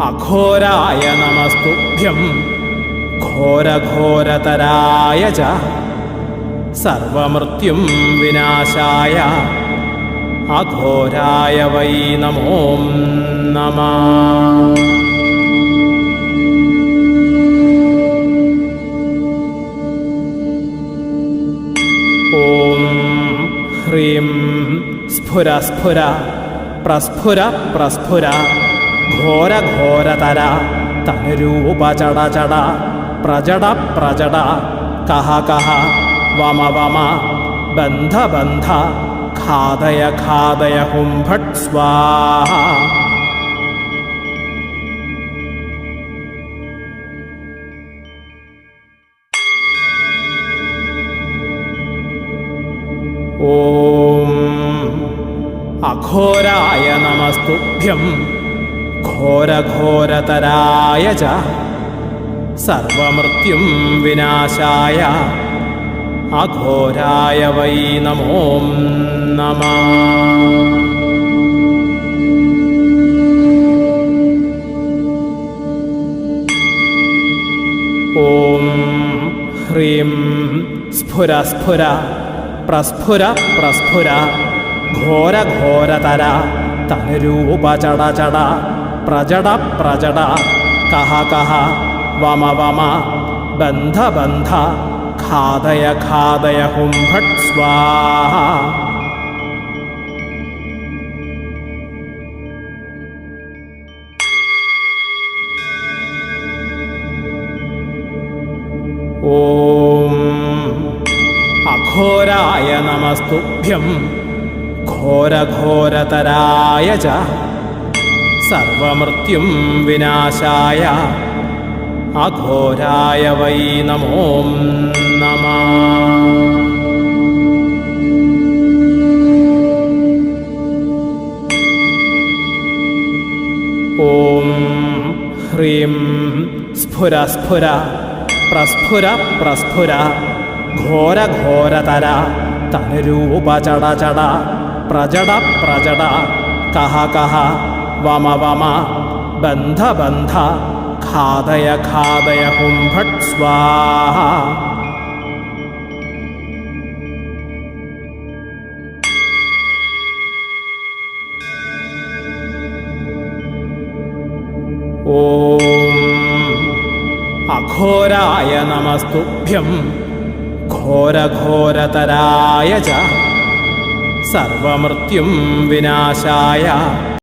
അഘോരായ നമസ്തുഭ്യം ഘോരഘോരതരായ ച സർവമൃത്യും വിനാശായ അഘോരായ വൈ നമോ നമഃ. ഓം ഹ്രീം സ്ഫുര സ്ഫുര പ്രസ്ഫുര പ്രസ്ഫുര ഘോരഘോരതര തനുരൂപ ചട ചട പ്രജട പ്രജട കഹ കഹ വമ വമ ബന്ധ ബന്ധ ഖാദയ ഖാദയ ഹും ഭട്ട് സ്വാഹ. ഓം അഘോരായ നമസ്തുഭ്യം ഘോരഘോരതരായ ച സർവമൃത്യും വിനാശായ അഘോരായ വൈ നമോ നമഃ. ഓം ഹ്രീം സ്ഫുര സ്ഫുര പ്രസ്ഫുര പ്രസ്ഫുര ഘോരഘോരതര തനുരൂപ ചട ചട പ്രജട പ്രജട കഹ കഹ വമ വമ ബന്ധ ബന്ധ ഖാദയ ഖാദയ ഹും ഭട്ട് സ്വാഹ. ഓം അഘോരായ നമസ്തുഭ്യം ഘോരഘോരതരായ ച സർവമൃത്യും വിനാശായ അഘോരായ വൈ നമോ നമഃ. ഓം ഹ്രീം സ്ഫുര സ്ഫുര പ്രസ്ഫുര പ്രസ്ഫുര ഘോരഘോരതര തനുരൂപ ചട ചട പ്രജട പ്രജട കഹ കഹ വമ വമ ബന്ധ ബന്ധ ഖാദയ ഖാദയ ഹും ഭട്ട് സ്വാഹ. ഓം അഘോരായ നമസ്തുഭ്യം ഘോരഘോരതരായ ച സർവമൃത്യും വിനാശായ